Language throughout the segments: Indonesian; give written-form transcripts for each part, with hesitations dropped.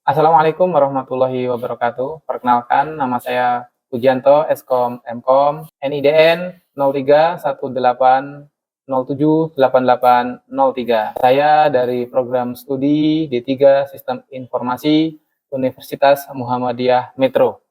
Assalamualaikum warahmatullahi wabarakatuh. Perkenalkan, nama saya Pujianto, Eskom Mkom, NIDN 0318078803. Saya dari program studi D3 Sistem Informasi Universitas Muhammadiyah Metro.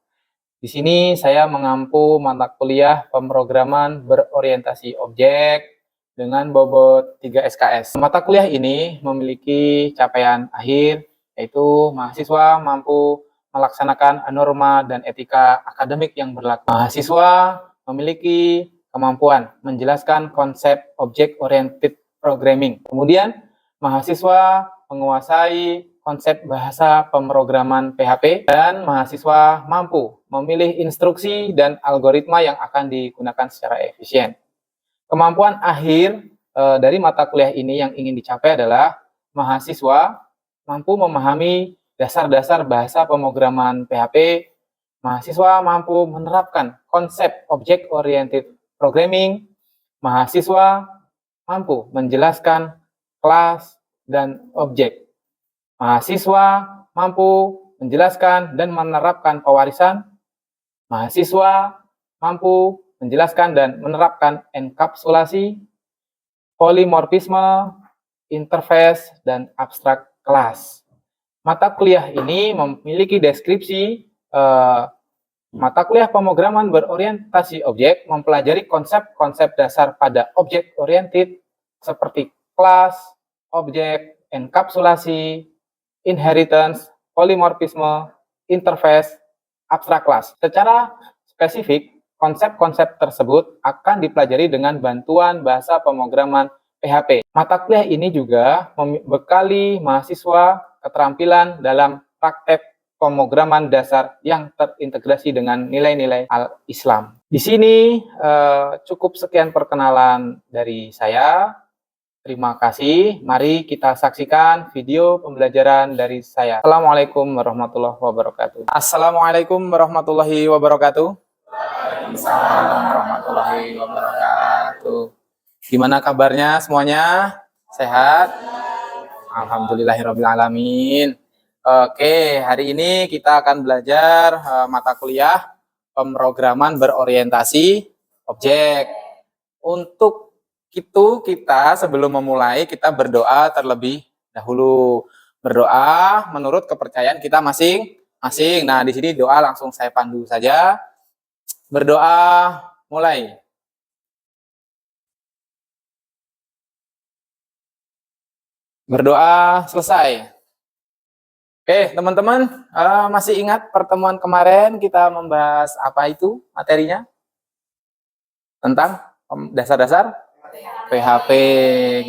Di sini saya mengampu mata kuliah pemrograman berorientasi objek dengan bobot 3 SKS. Mata kuliah ini memiliki capaian akhir, yaitu mahasiswa mampu melaksanakan norma dan etika akademik yang berlaku. Mahasiswa memiliki kemampuan menjelaskan konsep object-oriented programming. Kemudian, mahasiswa menguasai konsep bahasa pemrograman PHP, dan mahasiswa mampu memilih instruksi dan algoritma yang akan digunakan secara efisien. Kemampuan akhir dari mata kuliah ini yang ingin dicapai adalah mahasiswa mampu memahami dasar-dasar bahasa pemrograman PHP, mahasiswa mampu menerapkan konsep object-oriented programming, mahasiswa mampu menjelaskan kelas dan objek. Mahasiswa mampu menjelaskan dan menerapkan pewarisan. Mahasiswa mampu menjelaskan dan menerapkan enkapsulasi, polimorfisme, interface, dan abstrak kelas. Mata kuliah ini memiliki deskripsi mata kuliah pemrograman berorientasi objek mempelajari konsep-konsep dasar pada objek oriented seperti kelas, objek, enkapsulasi, inheritance, polimorfisme, interface, abstrak kelas. Secara spesifik, konsep-konsep tersebut akan dipelajari dengan bantuan bahasa pemrograman PHP. Mata kuliah ini juga membekali mahasiswa keterampilan dalam praktek pemrograman dasar yang terintegrasi dengan nilai-nilai al-Islam. Di sini cukup sekian perkenalan dari saya. Terima kasih. Mari kita saksikan video pembelajaran dari saya. Assalamualaikum warahmatullahi wabarakatuh. Assalamualaikum warahmatullahi wabarakatuh. Waalaikumsalam warahmatullahi wabarakatuh. Gimana kabarnya semuanya? Sehat? Alhamdulillahirabbil alamin. Oke, hari ini kita akan belajar mata kuliah pemrograman berorientasi objek. Untuk itu kita sebelum memulai kita berdoa terlebih dahulu. Berdoa menurut kepercayaan kita masing-masing. Nah, di sini doa langsung saya pandu saja. Berdoa mulai. Berdoa selesai. Oke, teman-teman, masih ingat pertemuan kemarin kita membahas apa itu materinya? Tentang dasar-dasar PHP.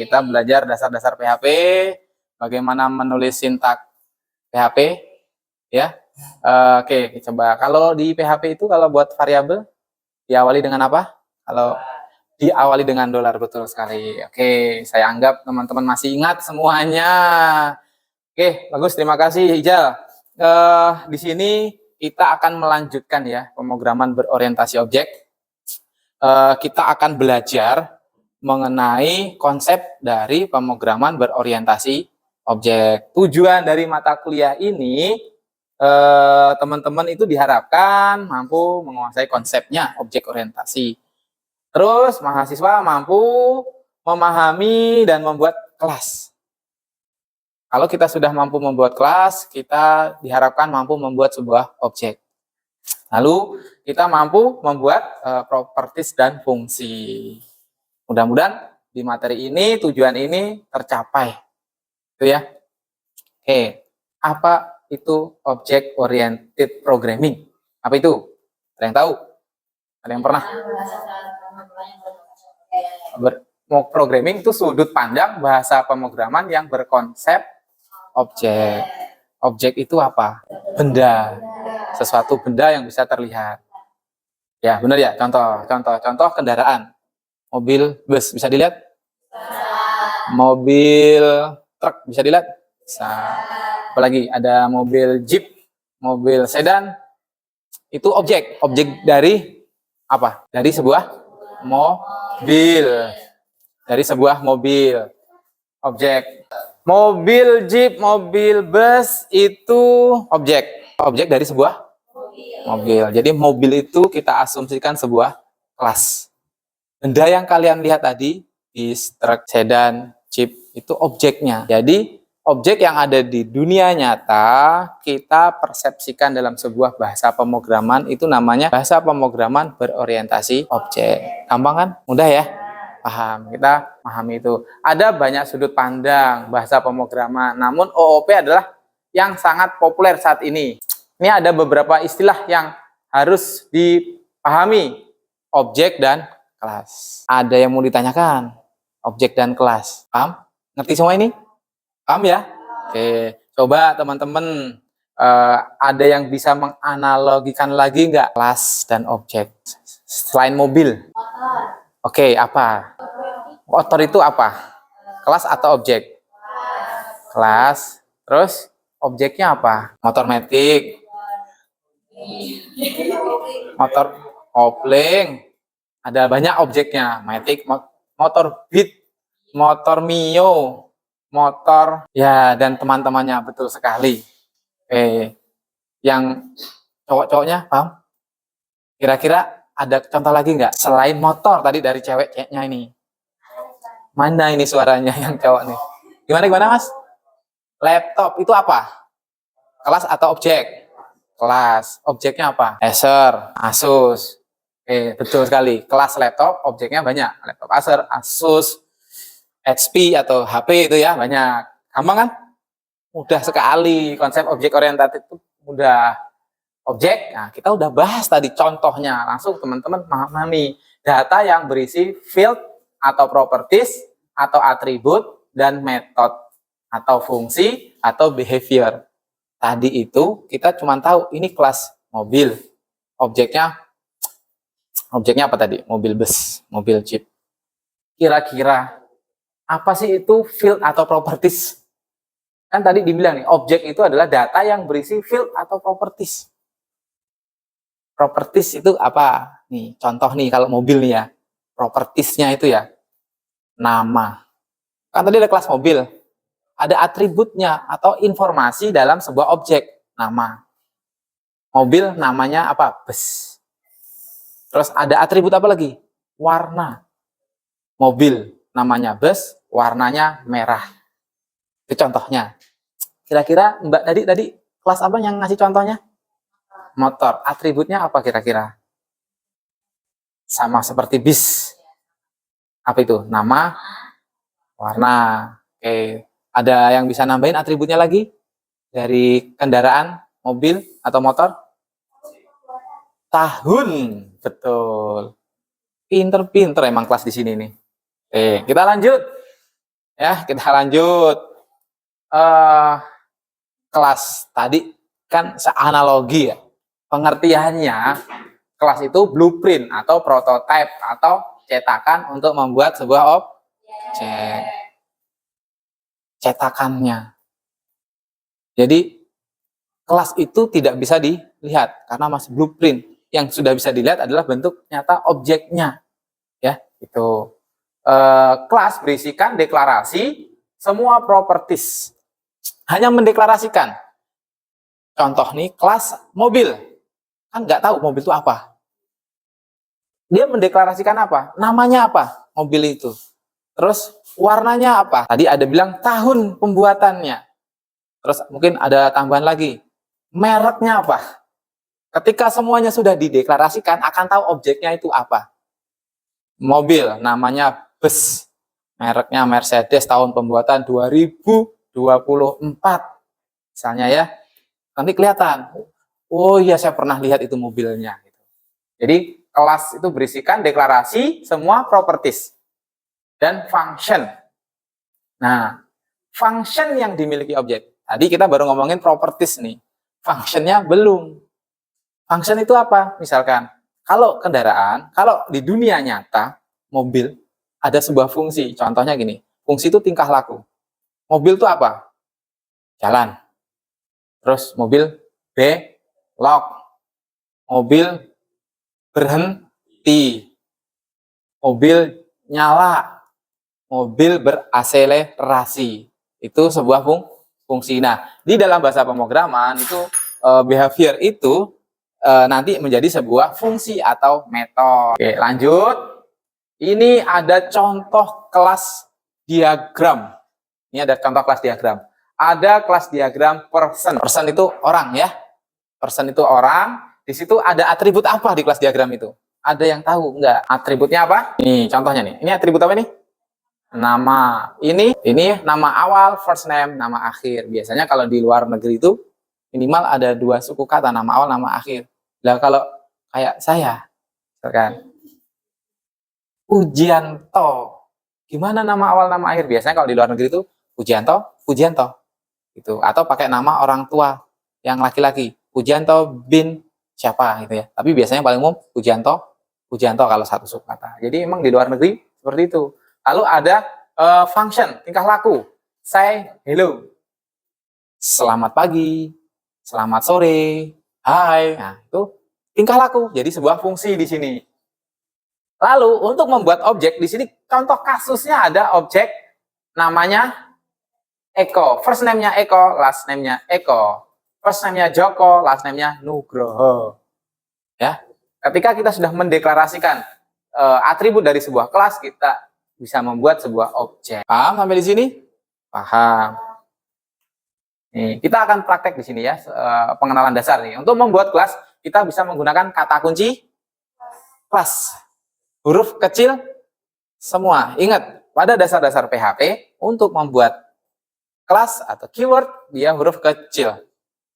Kita belajar dasar-dasar PHP, bagaimana menulis sintak PHP, ya. Oke, coba kalau di PHP itu kalau buat variabel diawali dengan apa? Kalau diawali dengan dolar, betul sekali. Oke, saya anggap teman-teman masih ingat semuanya. Oke, bagus, terima kasih Hijal. Di sini kita akan melanjutkan ya pemrograman berorientasi objek. Kita akan belajar mengenai konsep dari pemrograman berorientasi objek. Tujuan dari mata kuliah ini, teman-teman itu diharapkan mampu menguasai konsepnya objek orientasi. Terus mahasiswa mampu memahami dan membuat kelas. Kalau kita sudah mampu membuat kelas, kita diharapkan mampu membuat sebuah objek. Lalu kita mampu membuat properties dan fungsi. Mudah-mudahan di materi ini tujuan ini tercapai. Itu ya. Oke, apa itu object oriented programming? Apa itu? Ada yang tahu? Ada yang pernah? Programming itu sudut pandang bahasa pemrograman yang berkonsep objek. Objek itu apa? Benda. Sesuatu benda yang bisa terlihat. Ya, benar ya? Contoh kendaraan. Mobil bus bisa dilihat? Mobil truk bisa dilihat? Bisa. Apalagi ada mobil jeep, mobil sedan. Itu objek. Objek dari apa? Dari sebuah mobil. Dari sebuah mobil. Objek. Mobil, jeep, mobil, bus itu objek. Objek dari sebuah mobil. Jadi mobil itu kita asumsikan sebuah kelas. Benda yang kalian lihat tadi, bis, truk, sedan, jeep, itu objeknya. Jadi objek yang ada di dunia nyata, kita persepsikan dalam sebuah bahasa pemrograman, itu namanya bahasa pemrograman berorientasi objek. Gampang kan? Mudah ya? Paham, kita pahami itu. Ada banyak sudut pandang bahasa pemrograman, namun OOP adalah yang sangat populer saat ini. Ini ada beberapa istilah yang harus dipahami, objek dan kelas. Ada yang mau ditanyakan? Objek dan kelas. Paham? Ngerti semua ini? Paham ya? Oke, coba teman-teman ada yang bisa menganalogikan lagi nggak kelas dan objek selain mobil? Oke, apa? Motor itu apa? Kelas atau objek? Kelas. Terus objeknya apa? Motor metik, motor kopling. Ada banyak objeknya. Matic, motor Beat, motor Mio, motor ya dan teman-temannya, betul sekali. Yang cowok-cowoknya paham? Kira-kira ada contoh lagi nggak selain motor tadi dari ceweknya ini? Mana ini suaranya yang cowok nih? Gimana Mas? Laptop itu apa? Kelas atau objek? Kelas. Objeknya apa? Acer, Asus. Betul sekali. Kelas laptop, objeknya banyak. Laptop Acer, Asus, HP atau HP itu ya banyak. Gampang kan? Mudah sekali. Konsep objek orientatif itu mudah. Objek, nah kita udah bahas tadi contohnya. Langsung teman-teman memahami data yang berisi field atau properties atau atribut dan method atau fungsi atau behavior. Tadi itu kita cuma tahu ini kelas mobil. Objeknya apa tadi? Mobil bus, mobil jeep. Kira-kira apa sih itu field atau properties? Kan tadi dibilang nih, objek itu adalah data yang berisi field atau properties. Properties itu apa? Nih, contoh nih kalau mobil nih ya. Propertiesnya itu ya. Nama. Kan tadi ada kelas mobil. Ada atributnya atau informasi dalam sebuah objek. Nama. Mobil namanya apa? Bus. Terus ada atribut apa lagi? Warna. Mobil namanya bus, warnanya merah. Itu contohnya. Kira-kira Mbak tadi kelas apa yang ngasih contohnya? Motor. Atributnya apa kira-kira? Sama seperti bis. Apa itu? Nama, warna. Oke. Ada yang bisa nambahin atributnya lagi? Dari kendaraan, mobil, atau motor? Tahun. Betul. Pinter-pinter emang kelas di sini nih. Kita lanjut. Ya, kita lanjut. Kelas tadi kan seanalogi ya. Pengertiannya, kelas itu blueprint atau prototype atau cetakan untuk membuat sebuah objek. Cetakannya. Jadi kelas itu tidak bisa dilihat karena masih blueprint. Yang sudah bisa dilihat adalah bentuk nyata objeknya. Ya, itu. Kelas berisikan deklarasi semua properties. Hanya mendeklarasikan. Contoh nih, kelas mobil. Kan nggak tahu mobil itu apa. Dia mendeklarasikan apa? Namanya apa? Mobil itu. Terus warnanya apa? Tadi ada bilang tahun pembuatannya. Terus mungkin ada tambahan lagi. Mereknya apa? Ketika semuanya sudah dideklarasikan, akan tahu objeknya itu apa. Mobil, namanya bus. Mereknya Mercedes, tahun pembuatan 2024. Misalnya ya. Nanti kelihatan. Oh iya, saya pernah lihat itu mobilnya. Jadi kelas itu berisikan deklarasi semua properties dan function. Nah, function yang dimiliki objek. Tadi kita baru ngomongin properties nih. Functionnya belum. Function itu apa? Misalkan, kalau kendaraan, kalau di dunia nyata, mobil, ada sebuah fungsi. Contohnya gini, fungsi itu tingkah laku. Mobil itu apa? Jalan. Terus mobil belok. Mobil berhenti. Mobil nyala. Mobil berakselerasi. Itu sebuah fungsi. Nah, di dalam bahasa pemrograman itu behavior itu nanti menjadi sebuah fungsi atau metode. Oke, lanjut. Ini ada contoh kelas diagram. Ini ada contoh kelas diagram. Ada kelas diagram person. Person itu orang ya. Person itu orang. Di situ ada atribut apa di kelas diagram itu? Ada yang tahu nggak? Atributnya apa? Ini contohnya nih. Ini atribut apa nih? Nama. Ini nama awal, first name, nama akhir. Biasanya kalau di luar negeri itu minimal ada 2 suku kata, nama awal, nama akhir. Nah, kalau kayak saya, misalkan Pujianto. Gimana nama awal, nama akhir? Biasanya kalau di luar negeri itu Pujianto, Pujianto. Gitu. Atau pakai nama orang tua yang laki-laki. Pujianto bin siapa gitu ya. Tapi biasanya paling umum Pujianto, Pujianto kalau satu suku kata. Jadi emang di luar negeri seperti itu. Lalu ada function, tingkah laku. Say hello. Selamat pagi, selamat sore, hai. Nah, itu tingkah laku. Jadi sebuah fungsi di sini. Lalu untuk membuat objek di sini contoh kasusnya ada objek namanya Eko. First name-nya Eko, last name-nya Eko. First name-nya Joko, last name-nya Nugroho. Ya. Ketika kita sudah mendeklarasikan atribut dari sebuah kelas, kita bisa membuat sebuah objek. Paham sampai di sini? Paham. Nih, kita akan praktek di sini ya, pengenalan dasar nih. Untuk membuat kelas, kita bisa menggunakan kata kunci kelas. Huruf kecil semua. Ingat, pada dasar-dasar PHP, untuk membuat kelas atau keyword, dia huruf kecil.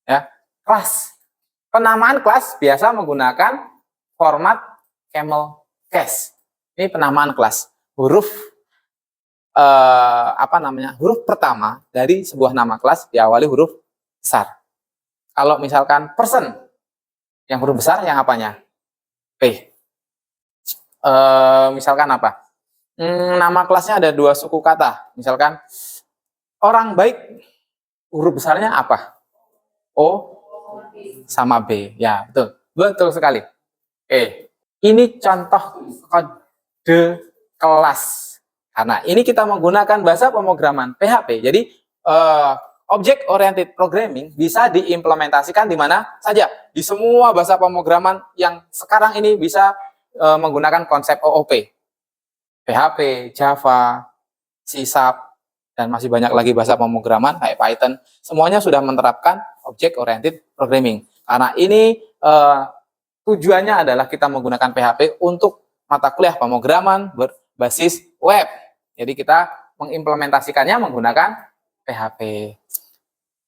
Ya, kelas. Penamaan kelas biasa menggunakan format camel case. Ini penamaan kelas. Huruf huruf pertama dari sebuah nama kelas diawali huruf besar. Kalau misalkan person, yang huruf besar yang apanya? P. Misalkan apa? Nama kelasnya ada 2 suku kata. Misalkan orang baik, huruf besarnya apa? O sama B. Ya, betul. Betul sekali. Ini contoh kode kelas. Karena ini kita menggunakan bahasa pemrograman PHP. Jadi object oriented programming bisa diimplementasikan di mana saja. Di semua bahasa pemrograman yang sekarang ini bisa menggunakan konsep OOP. PHP, Java, C#, dan masih banyak lagi bahasa pemrograman kayak Python. Semuanya sudah menerapkan object oriented programming. Karena ini tujuannya adalah kita menggunakan PHP untuk mata kuliah pemrograman berbasis web. Jadi kita mengimplementasikannya menggunakan PHP.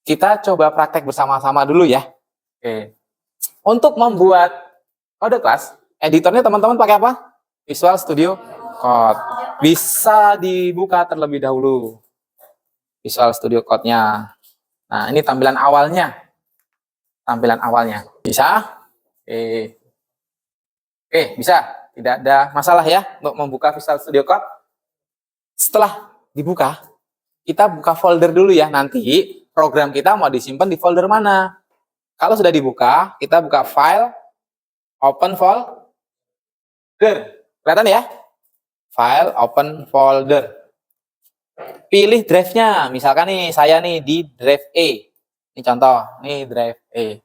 Kita coba praktek bersama-sama dulu ya. Untuk membuat kode kelas, editornya teman-teman pakai apa? Visual Studio Code. Bisa dibuka terlebih dahulu Visual Studio Code-nya. Nah, ini tampilan awalnya. Tampilan awalnya. Bisa? Bisa. Tidak ada masalah ya untuk membuka Visual Studio Code. Setelah dibuka, kita buka folder dulu ya. Nanti program kita mau disimpan di folder mana. Kalau sudah dibuka, kita buka file, open folder. Kelihatan ya? File, open folder. Pilih drive-nya. Misalkan nih, saya nih di drive E. Ini contoh, nih drive E.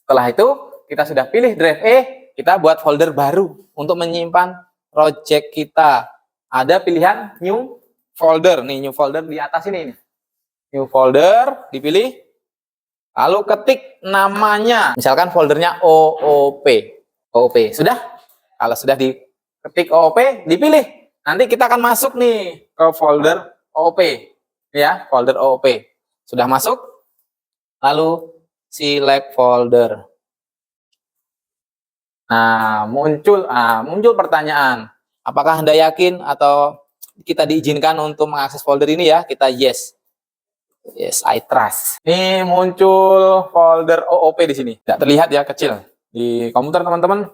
Setelah itu, kita sudah pilih drive E, kita buat folder baru untuk menyimpan project kita. Ada pilihan new folder. Nih, new folder di atas ini. New folder, dipilih. Lalu ketik namanya. Misalkan foldernya OOP. OOP. Sudah? Kalau sudah diketik OOP, dipilih. Nanti kita akan masuk nih ke folder OOP. Ya, folder OOP. Sudah masuk? Lalu select folder. Nah, muncul pertanyaan. Apakah Anda yakin atau kita diizinkan untuk mengakses folder ini ya? Kita yes. Yes, I trust. Ini muncul folder OOP di sini. Tidak terlihat ya, kecil. Di komputer teman-teman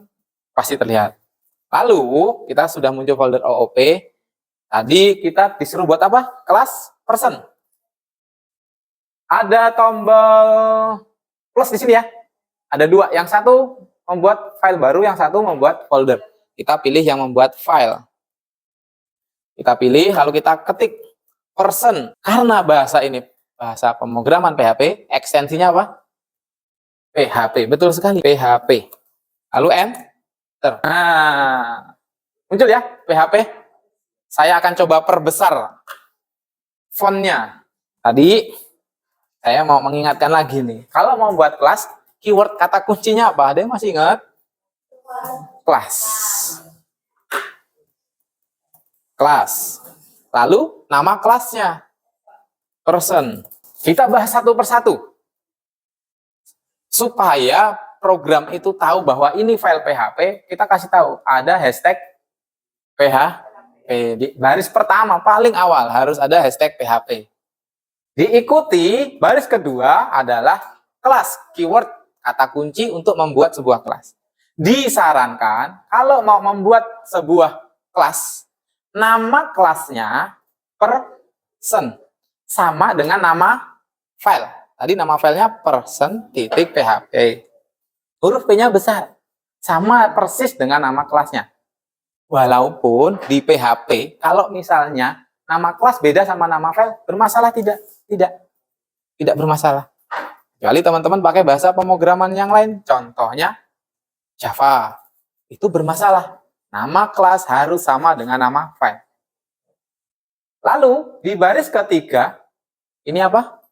pasti terlihat. Lalu kita sudah muncul folder OOP. Tadi kita disuruh buat apa? Kelas person. Ada tombol plus di sini ya. Ada 2. Yang satu membuat file baru, yang satu membuat folder. Kita pilih yang membuat file. Kita pilih, lalu kita ketik person. Karena bahasa ini bahasa pemrograman PHP, ekstensinya apa? PHP. Betul sekali, PHP. Lalu enter. Nah, muncul ya PHP. Saya akan coba perbesar fontnya. Tadi saya mau mengingatkan lagi nih. Kalau mau buat kelas, keyword kata kuncinya apa? Ada yang masih ingat? Kelas. Kelas. Lalu nama kelasnya. Person. Kita bahas satu persatu. Supaya program itu tahu bahwa ini file PHP, kita kasih tahu ada hashtag PHP. Di baris pertama paling awal harus ada hashtag PHP. Diikuti baris kedua adalah kelas, keyword kata kunci untuk membuat sebuah kelas. Disarankan kalau mau membuat sebuah kelas, nama kelasnya person sama dengan nama file. Tadi nama filenya person.php. Huruf P-nya besar, sama persis dengan nama kelasnya. Walaupun di PHP, kalau misalnya nama kelas beda sama nama file, bermasalah tidak? Tidak bermasalah. Kecuali teman-teman pakai bahasa pemrograman yang lain, contohnya Java. Itu bermasalah. Nama kelas harus sama dengan nama file. Lalu, di baris ketiga, ini apa?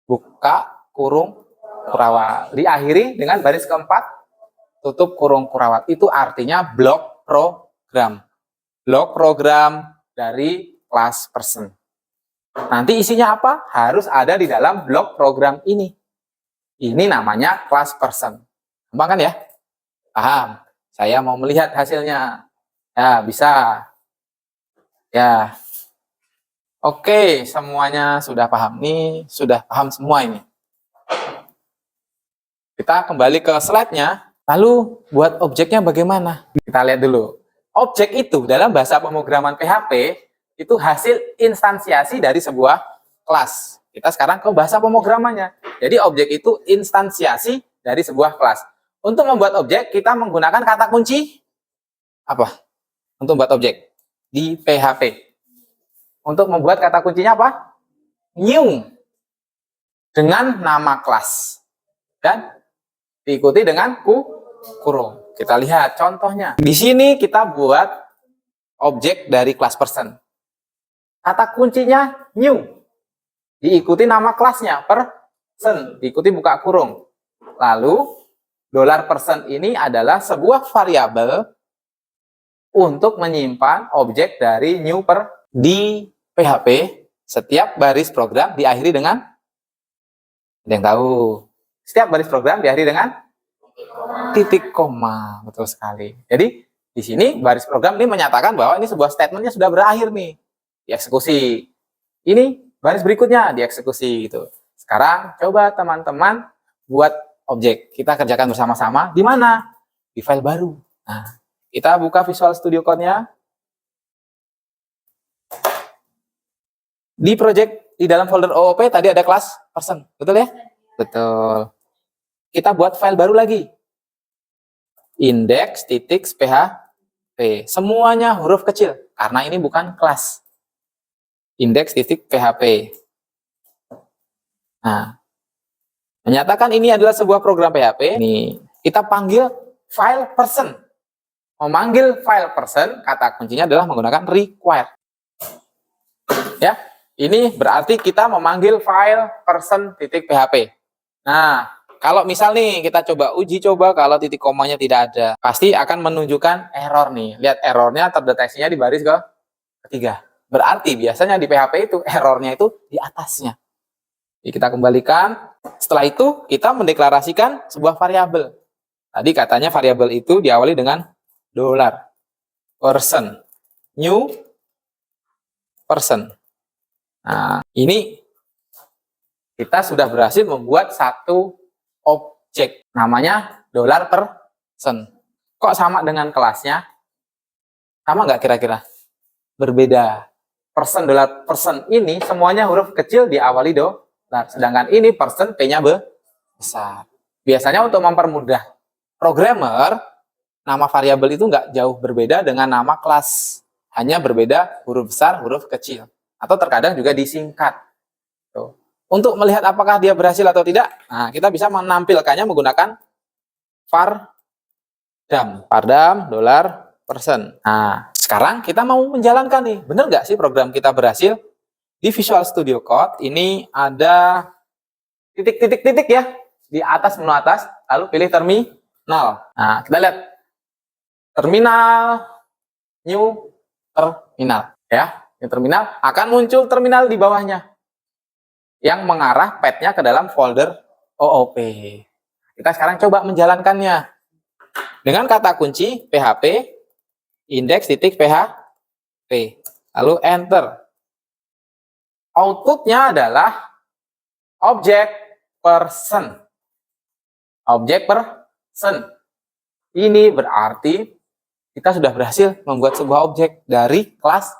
Buka kurung kurawat. Diakhiri dengan baris keempat, tutup kurung kurawat. Itu artinya blok program. Blok program dari kelas person. Nanti isinya apa? Harus ada di dalam blok program ini. Ini namanya kelas person. Gampang kan ya? Paham? Saya mau melihat hasilnya. Ya, bisa. Ya. Oke, semuanya sudah paham. Nih, sudah paham semua ini. Kita kembali ke slide-nya. Lalu, buat objeknya bagaimana? Kita lihat dulu. Objek itu dalam bahasa pemrograman PHP itu hasil instansiasi dari sebuah kelas. Kita sekarang ke bahasa pemrogramannya. Jadi objek itu instansiasi dari sebuah kelas. Untuk membuat objek kita menggunakan kata kunci apa? Untuk membuat objek di PHP. Untuk membuat kata kuncinya apa? New dengan nama kelas dan diikuti dengan kurung. Kita lihat contohnya. Di sini kita buat objek dari kelas person. Kata kuncinya new. Diikuti nama kelasnya person. Diikuti buka kurung. Lalu $person ini adalah sebuah variabel untuk menyimpan objek dari new di PHP. Setiap baris program diakhiri dengan, ada yang tahu? Setiap baris program diakhiri dengan titik koma. Betul sekali. Jadi di sini baris program ini menyatakan bahwa ini sebuah statementnya sudah berakhir nih, dieksekusi. Ini baris berikutnya dieksekusi gitu. Sekarang coba teman-teman buat objek. Kita kerjakan bersama-sama. Di mana? Di file baru. Nah, kita buka Visual Studio Code-nya. Di project di dalam folder OOP tadi ada kelas person. Betul ya? Betul. Kita buat file baru lagi. Index.php. Semuanya huruf kecil karena ini bukan kelas. Index.php. Nah, menyatakan ini adalah sebuah program PHP. Ini kita panggil file person. Memanggil file person, kata kuncinya adalah menggunakan require. Ya, ini berarti kita memanggil file person.php. Nah, kalau misal nih kita coba uji coba kalau titik komanya tidak ada, pasti akan menunjukkan error nih. Lihat errornya terdeteksinya di baris ketiga. Berarti biasanya di PHP itu errornya itu di atasnya. Jadi kita kembalikan. Setelah itu kita mendeklarasikan sebuah variabel. Tadi katanya variabel itu diawali dengan $person. New person. Nah, ini kita sudah berhasil membuat satu objek namanya $person. Kok sama dengan kelasnya? Sama nggak kira-kira? Berbeda. $person ini semuanya huruf kecil diawali $. Sedangkan ini person P-nya besar. Biasanya untuk mempermudah programmer, nama variabel itu nggak jauh berbeda dengan nama kelas. Hanya berbeda huruf besar, huruf kecil. atau terkadang juga disingkat. Tuh. Untuk melihat apakah dia berhasil atau tidak, nah kita bisa menampilkannya menggunakan var_dam $persen. Nah, sekarang kita mau menjalankan nih, bener nggak sih program kita berhasil? Di Visual Studio Code ini ada titik-titik-titik ya di atas menu atas, lalu pilih terminal. Nah, kita lihat terminal, new terminal ya. New terminal akan muncul terminal di bawahnya yang mengarah path-nya ke dalam folder OOP. Kita sekarang coba menjalankannya dengan kata kunci php index.php lalu enter. Outputnya adalah objek person. Objek person. Ini berarti kita sudah berhasil membuat sebuah objek dari kelas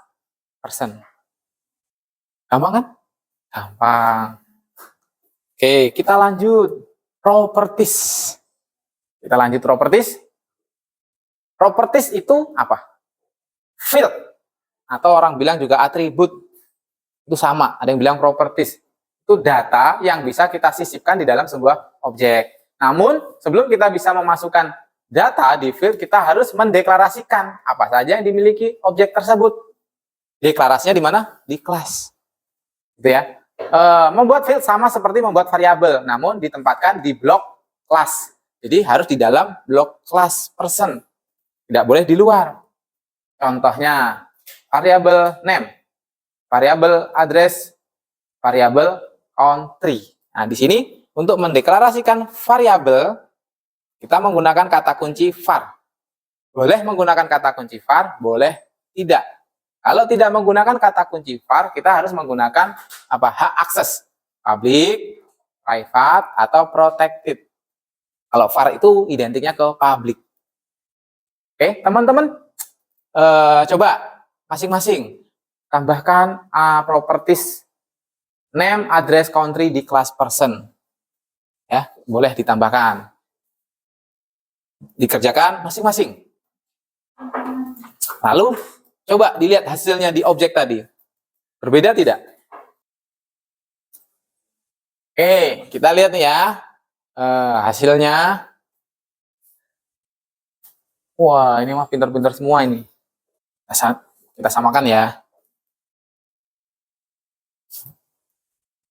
person. Gampang kan? Gampang. Oke, kita lanjut. Properties. Kita lanjut properties. Properties itu apa? Field. Atau orang bilang juga atribut. Itu sama. Ada yang bilang properties. Itu data yang bisa kita sisipkan di dalam sebuah objek. Namun, sebelum kita bisa memasukkan data di field, kita harus mendeklarasikan apa saja yang dimiliki objek tersebut. Deklarasinya di mana? Di kelas. Gitu ya. Membuat field sama seperti membuat variabel, namun ditempatkan di blok kelas. Jadi harus di dalam blok kelas person. Tidak boleh di luar. Contohnya, variabel name, variabel address, variabel country. Nah, di sini untuk mendeklarasikan variabel, kita menggunakan kata kunci var. Boleh menggunakan kata kunci var, boleh tidak. Kalau tidak menggunakan kata kunci var, kita harus menggunakan hak akses, public, private, atau protected. Kalau var itu identiknya ke public. Oke, teman-teman, coba masing-masing tambahkan properties name, address, country di kelas person. Ya, boleh ditambahkan. Dikerjakan masing-masing. Lalu coba dilihat hasilnya di objek tadi. Berbeda tidak? Oke, kita lihat nih ya. Hasilnya. Wah, ini mah pintar-pintar semua ini. Kita samakan ya.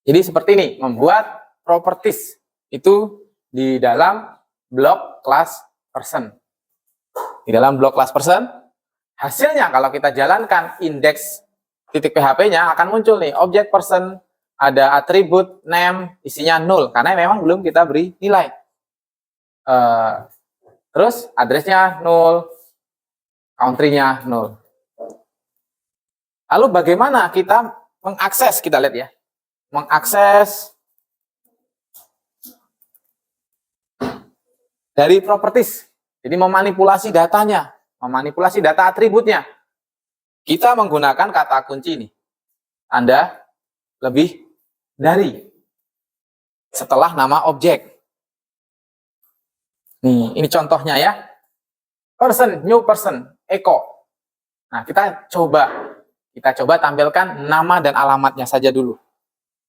Jadi seperti ini, membuat properties itu di dalam blok class person. Di dalam blok class person, hasilnya kalau kita jalankan index.php-nya akan muncul nih, objek person, ada atribut name, isinya 0, karena memang belum kita beri nilai. Terus address-nya 0, country-nya 0. Lalu bagaimana kita mengakses, kita lihat ya. Mengakses dari properties. Jadi memanipulasi datanya, memanipulasi data atributnya. Kita menggunakan kata kunci ini. Tanda lebih dari setelah nama objek. Nih, ini contohnya ya. Person, new person, echo. Nah, kita coba tampilkan nama dan alamatnya saja dulu.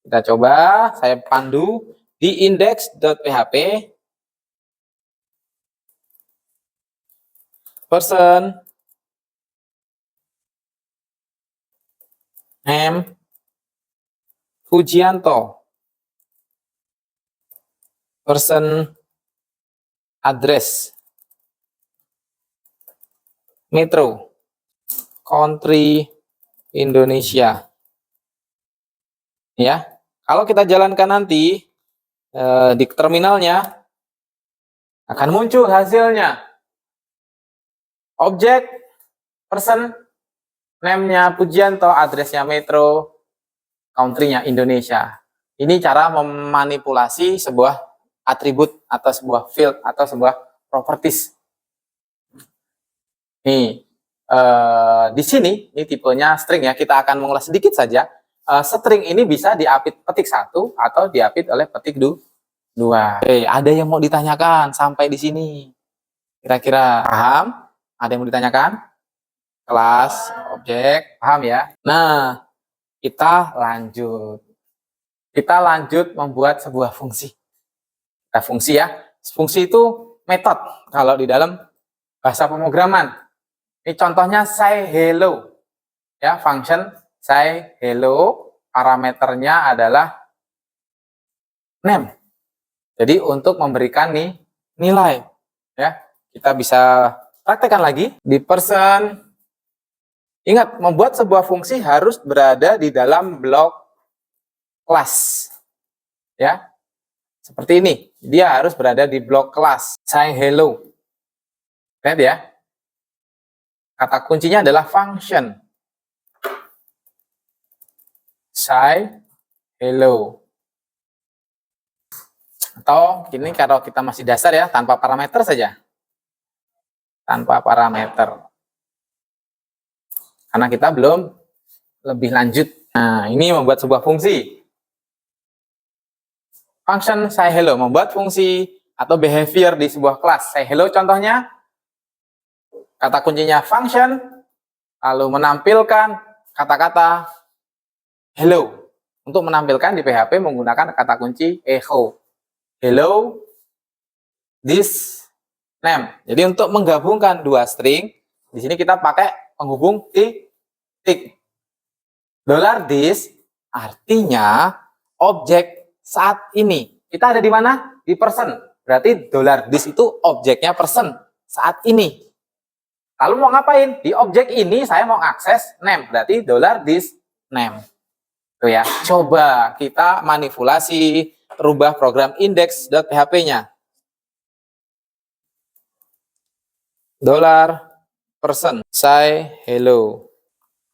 Kita coba, saya pandu di index.php. Person, name, Fujianto. Person, address, metro, country, Indonesia. Ya, kalau kita jalankan nanti di terminalnya akan muncul hasilnya. Objek, person, name-nya Pujianto, address-nya metro, country-nya Indonesia. Ini cara memanipulasi sebuah atribut atau sebuah field atau sebuah properties. Nih, di sini, ini tipenya string ya, kita akan mengulas sedikit saja. String ini bisa diapit petik 1 atau diapit oleh petik 2. Oke, ada yang mau ditanyakan sampai di sini? Kira-kira paham? Ada yang mau ditanyakan? Kelas, objek, paham ya? Nah, Kita lanjut. Kita lanjut membuat sebuah fungsi. Nah, fungsi ya. Fungsi itu metode kalau di dalam bahasa pemrograman. Ini contohnya say hello. Ya, function say hello, parameternya adalah name. Jadi untuk memberikan nilai, ya, kita bisa praktekkan lagi di person. Ingat, membuat sebuah fungsi harus berada di dalam blok kelas, ya, seperti ini. Dia harus berada di blok kelas. Say hello. Lihat ya. Kata kuncinya adalah function. Say hello. Atau ini kalau kita masih dasar ya, tanpa parameter saja. Tanpa parameter. Karena kita belum lebih lanjut. Nah, ini membuat sebuah fungsi. Function say hello, membuat fungsi atau behavior di sebuah kelas. Say hello contohnya, kata kuncinya function, lalu menampilkan kata-kata hello. Untuk menampilkan di PHP menggunakan kata kunci echo. Hello, this name. Jadi untuk menggabungkan dua string, di sini kita pakai penghubung titik. $this artinya objek saat ini. Kita ada di mana? Di person. Berarti $this itu objeknya person saat ini. Lalu mau ngapain? Di objek ini saya mau akses name. Berarti $this name. Tuh ya. Coba kita manipulasi, rubah program index.php-nya. $person say hello.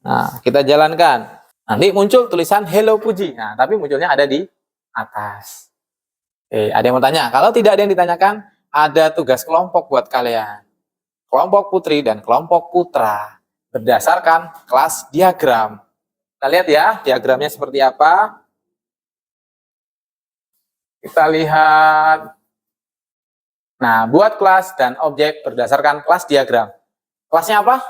Nah, kita jalankan. Nanti muncul tulisan hello Puji. Nah, tapi munculnya ada di atas. Oke, ada yang mau tanya? Kalau tidak ada yang ditanyakan, ada tugas kelompok buat kalian. Kelompok putri dan kelompok putra berdasarkan kelas diagram. Kita lihat ya, diagramnya seperti apa. Kita lihat. Nah, buat kelas dan objek berdasarkan kelas diagram. Kelasnya apa?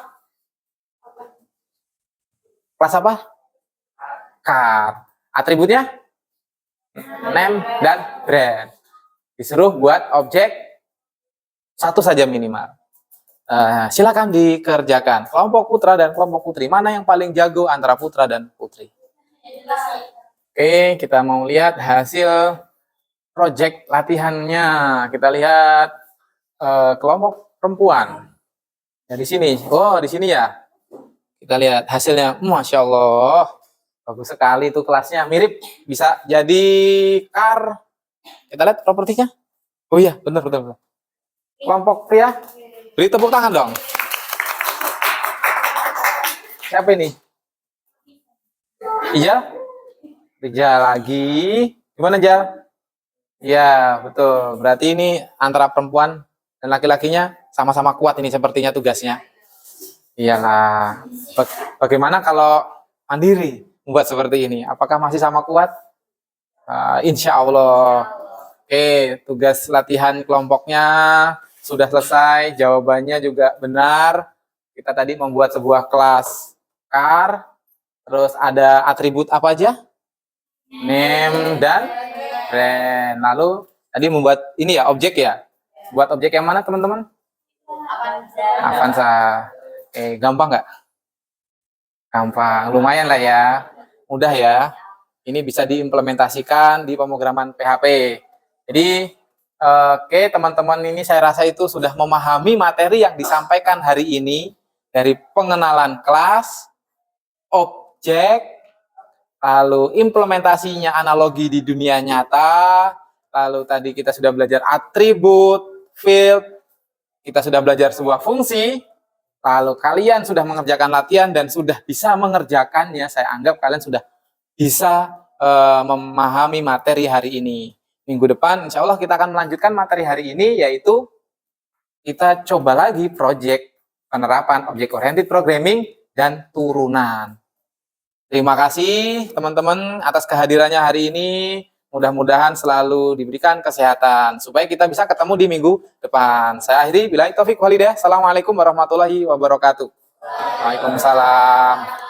Kelas apa? Car. Atributnya? Name dan brand. Disuruh buat objek satu saja minimal. Silakan dikerjakan. Kelompok putra dan kelompok putri. Mana yang paling jago antara putra dan putri? Oke, kita mau lihat hasil project latihannya. Kita lihat kelompok perempuan. Ya, di sini. Oh, di sini ya. Kita lihat hasilnya, Masya Allah, bagus sekali itu kelasnya, mirip, bisa jadi car. Kita lihat propertinya. Oh iya, benar. Kelompok pria, beri tepuk tangan dong. Siapa ini? Iya, Rijal lagi. Gimana Jal? Ya, betul. Berarti ini antara perempuan dan laki-lakinya sama-sama kuat ini sepertinya tugasnya. Iyalah. Bagaimana kalau mandiri membuat seperti ini? Apakah masih sama kuat? Insya Allah. Oke, tugas latihan kelompoknya sudah selesai. Jawabannya juga benar. Kita tadi membuat sebuah kelas car. Terus ada atribut apa aja? Name dan brand. Lalu tadi membuat ini ya, objek ya. Buat objek yang mana teman-teman? Avanza. Gampang nggak? Gampang, lumayan lah ya. Mudah ya. Ini bisa diimplementasikan di pemrograman PHP. Jadi, oke teman-teman, ini saya rasa itu sudah memahami materi yang disampaikan hari ini. Dari pengenalan kelas, objek, lalu implementasinya analogi di dunia nyata, lalu tadi kita sudah belajar atribut, field, kita sudah belajar sebuah fungsi. Lalu kalian sudah mengerjakan latihan dan sudah bisa mengerjakannya, saya anggap kalian sudah bisa memahami materi hari ini. Minggu depan insya Allah kita akan melanjutkan materi hari ini, yaitu kita coba lagi proyek penerapan object oriented programming dan turunan. Terima kasih teman-teman atas kehadirannya hari ini. Mudah-mudahan selalu diberikan kesehatan supaya kita bisa ketemu di minggu depan. Saya akhiri, billahi taufik walhidayah. Assalamualaikum warahmatullahi wabarakatuh. Waalaikumsalam.